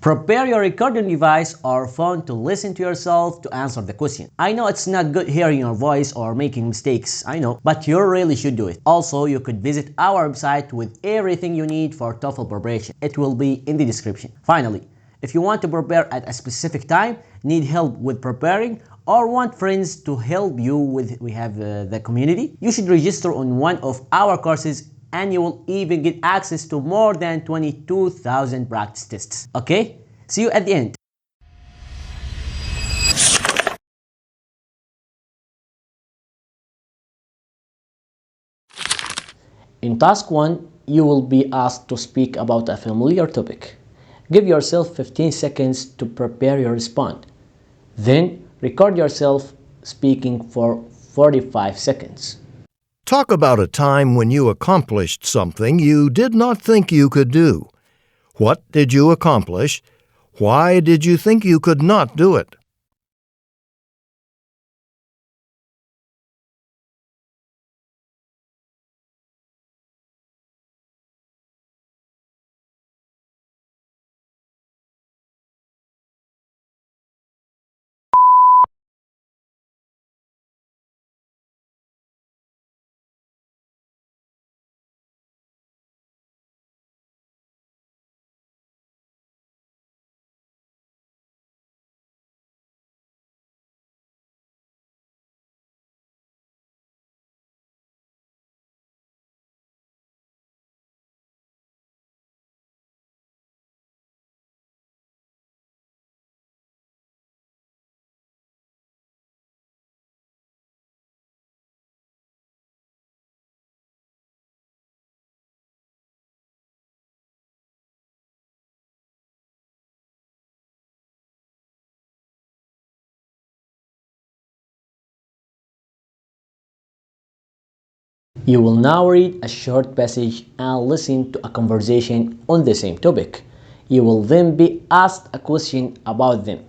Prepare your recording device or phone to listen to yourself to answer the question. I know it's not good hearing your voice or making mistakes, I know, but you really should do it. Also, you could visit our website with everything you need for TOEFL preparation. It will be in the description. Finally, if you want to prepare at a specific time, need help with preparing, or want friends to help you with the community, you should register on one of our courses and you will even get access to more than 22,000 practice tests. Okay? See you at the end. In task 1, you will be asked to speak about a familiar topic. Give yourself 15 seconds to prepare your response. Then, record yourself speaking for 45 seconds. Talk about a time when you accomplished something you did not think you could do. What did you accomplish? Why did you think you could not do it? You will now read a short passage and listen to a conversation on the same topic. You will then be asked a question about them.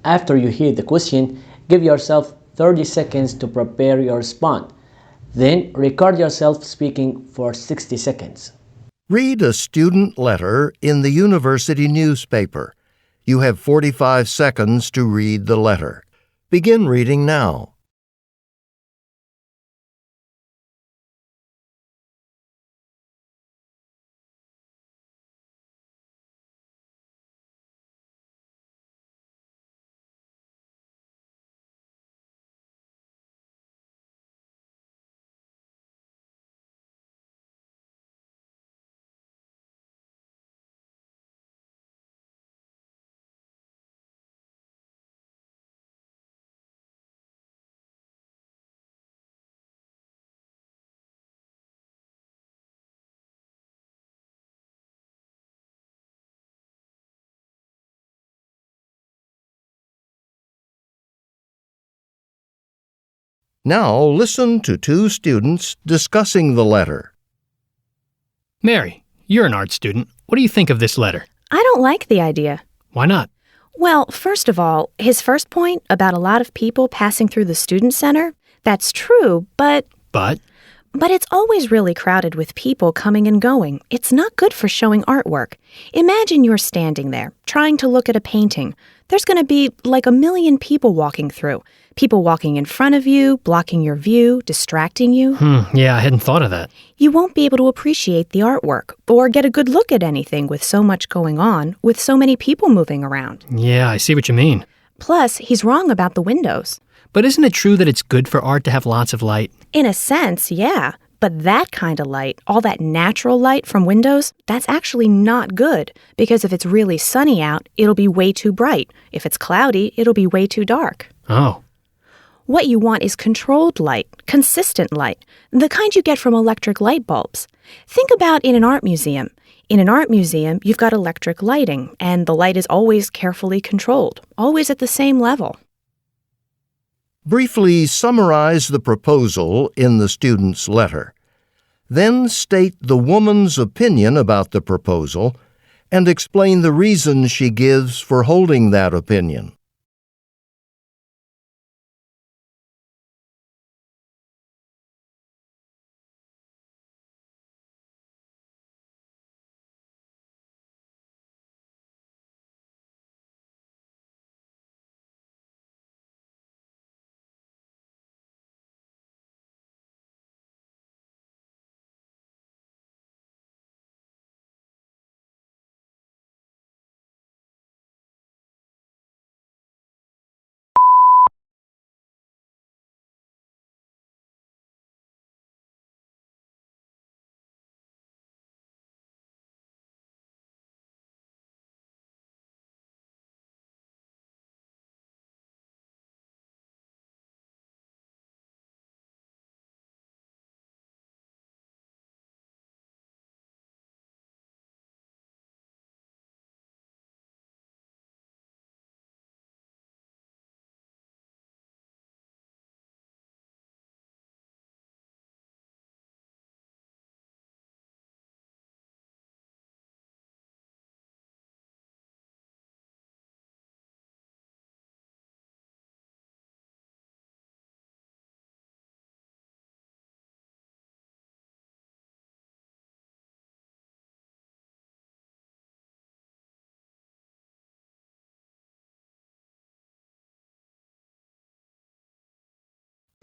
After you hear the question, give yourself 30 seconds to prepare your response. Then record yourself speaking for 60 seconds. Read a student letter in the university newspaper. You have 45 seconds to read the letter. Begin reading now. Now listen to two students discussing the letter. Mary, you're an art student. What do you think of this letter? I don't like the idea. Why not? Well, first of all, his first point about a lot of people passing through the student center, that's true, but it's always really crowded with people coming and going. It's not good for showing artwork. Imagine you're standing there, trying to look at a painting. There's going to be like a million people walking through. People walking in front of you, blocking your view, distracting you. Yeah, I hadn't thought of that. You won't be able to appreciate the artwork or get a good look at anything with so much going on, with so many people moving around. Yeah, I see what you mean. Plus, he's wrong about the windows. But isn't it true that it's good for art to have lots of light? In a sense, yeah. But that kind of light, all that natural light from windows, that's actually not good. Because if it's really sunny out, it'll be way too bright. If it's cloudy, it'll be way too dark. Oh. What you want is controlled light, consistent light, the kind you get from electric light bulbs. Think about in an art museum. In an art museum, you've got electric lighting, and the light is always carefully controlled, always at the same level. Briefly summarize the proposal in the student's letter. Then state the woman's opinion about the proposal and explain the reason she gives for holding that opinion.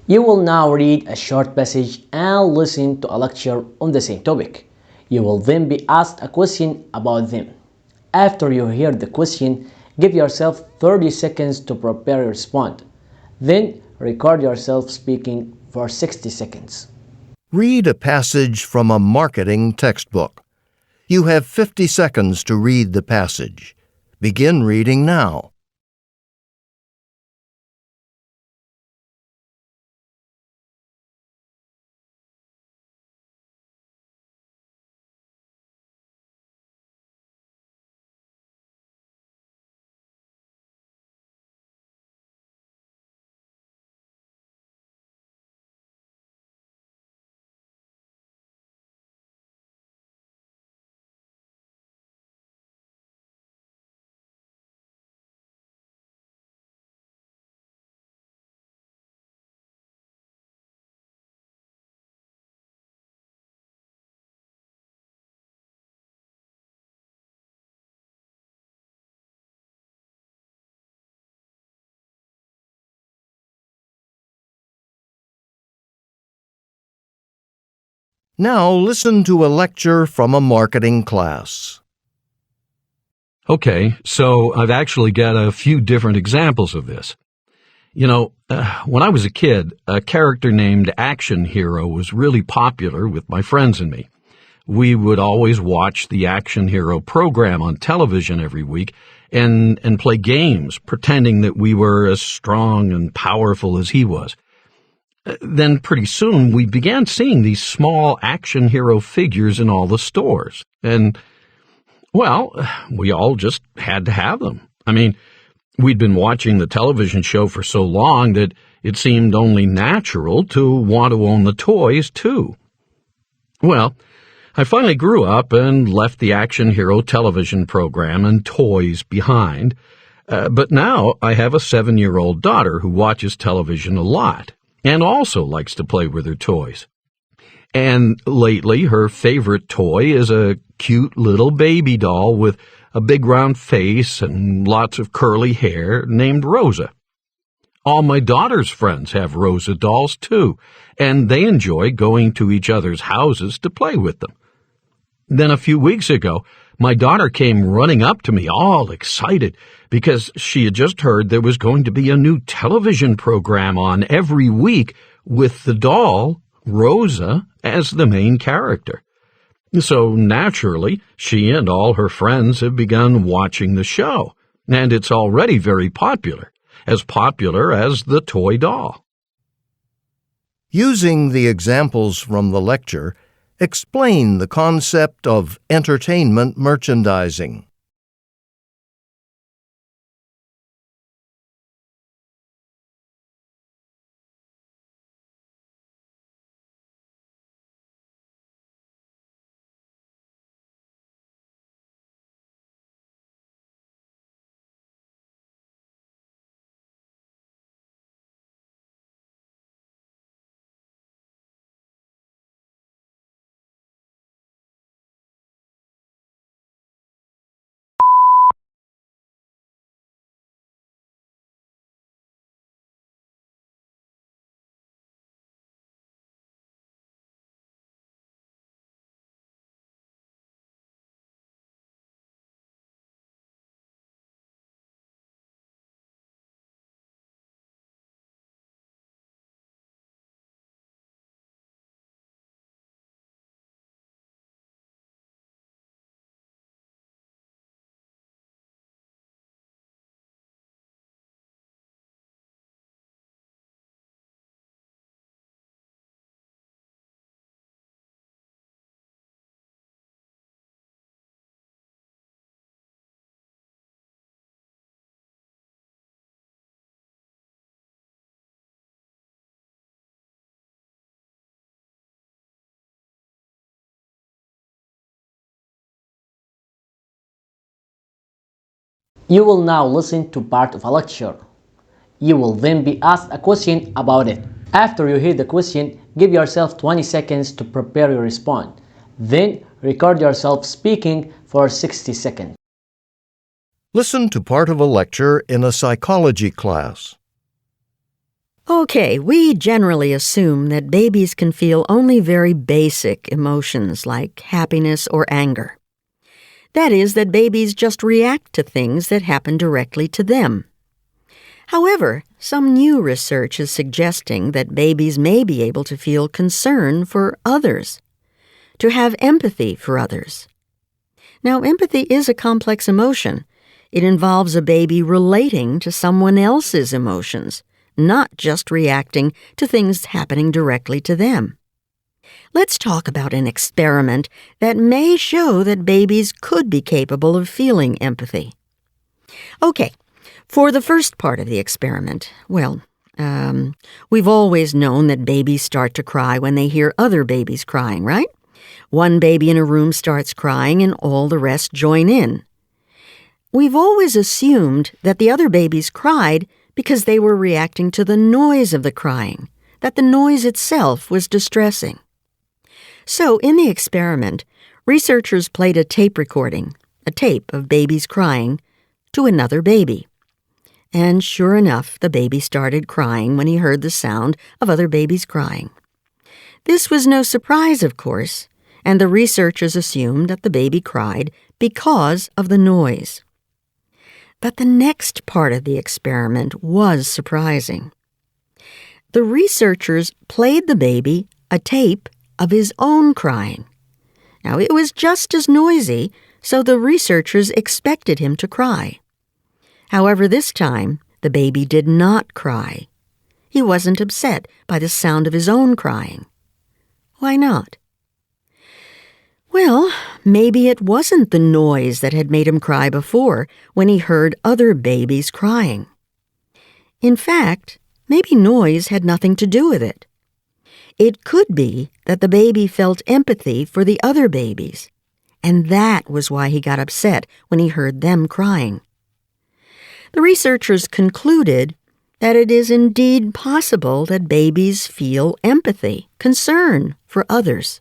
You will now read a short passage and listen to a lecture on the same topic. You will then be asked a question about them. After you hear the question, give yourself 30 seconds to prepare your response. Then record yourself speaking for 60 seconds. Read a passage from a marketing textbook. You have 50 seconds to read the passage. Begin reading now. Now listen to a lecture from a marketing class. Okay, so I've actually got a few different examples of this. When I was a kid, a character named Action Hero was really popular with my friends and me. We would always watch the Action Hero program on television every week and play games, pretending that we were as strong and powerful as he was. Then pretty soon we began seeing these small action hero figures in all the stores. And, well, we all just had to have them. I mean, we'd been watching the television show for so long that it seemed only natural to want to own the toys, too. Well, I finally grew up and left the Action Hero television program and toys behind. But now I have a 7-year-old daughter who watches television a lot and also likes to play with her toys. And lately, her favorite toy is a cute little baby doll with a big round face and lots of curly hair named Rosa. All my daughter's friends have Rosa dolls, too, and they enjoy going to each other's houses to play with them. Then a few weeks ago, my daughter came running up to me all excited because she had just heard there was going to be a new television program on every week with the doll, Rosa, as the main character. So naturally, she and all her friends have begun watching the show, and it's already very popular as the toy doll. Using the examples from the lecture, explain the concept of entertainment merchandising. You will now listen to part of a lecture. You will then be asked a question about it. After you hear the question, give yourself 20 seconds to prepare your response. Then record yourself speaking for 60 seconds. Listen to part of a lecture in a psychology class. Okay, we generally assume that babies can feel only very basic emotions like happiness or anger. That is, that babies just react to things that happen directly to them. However, some new research is suggesting that babies may be able to feel concern for others, to have empathy for others. Now, empathy is a complex emotion. It involves a baby relating to someone else's emotions, not just reacting to things happening directly to them. Let's talk about an experiment that may show that babies could be capable of feeling empathy. Okay, for the first part of the experiment, we've always known that babies start to cry when they hear other babies crying, right? One baby in a room starts crying and all the rest join in. We've always assumed that the other babies cried because they were reacting to the noise of the crying, that the noise itself was distressing. So, in the experiment, researchers played a tape recording, a tape of babies crying, to another baby. And sure enough, the baby started crying when he heard the sound of other babies crying. This was no surprise, of course, and the researchers assumed that the baby cried because of the noise. But the next part of the experiment was surprising. The researchers played the baby a tape of his own crying. Now, it was just as noisy, so the researchers expected him to cry. However, this time, the baby did not cry. He wasn't upset by the sound of his own crying. Why not? Well, maybe it wasn't the noise that had made him cry before when he heard other babies crying. In fact, maybe noise had nothing to do with it. It could be that the baby felt empathy for the other babies, and that was why he got upset when he heard them crying. The researchers concluded that it is indeed possible that babies feel empathy, concern for others.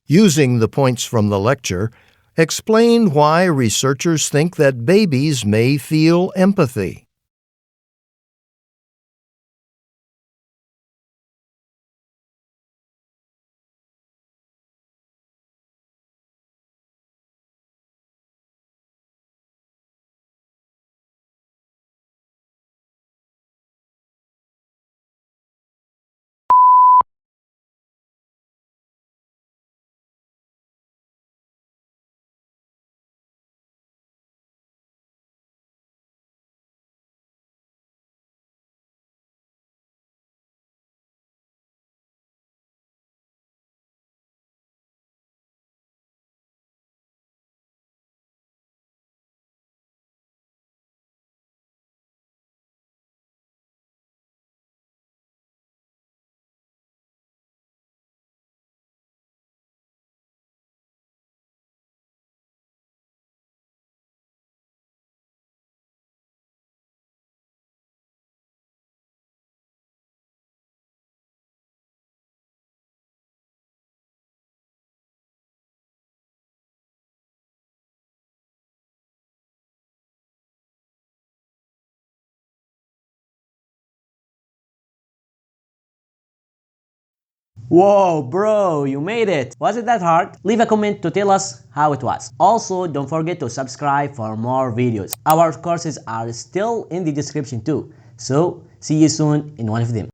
Using the points from the lecture, explain why researchers think that babies may feel empathy. Whoa, bro, you made it! Was it that hard? Leave a comment to tell us how it was. Also, don't forget to subscribe for more videos. Our courses are still in the description too. So, see you soon in one of them.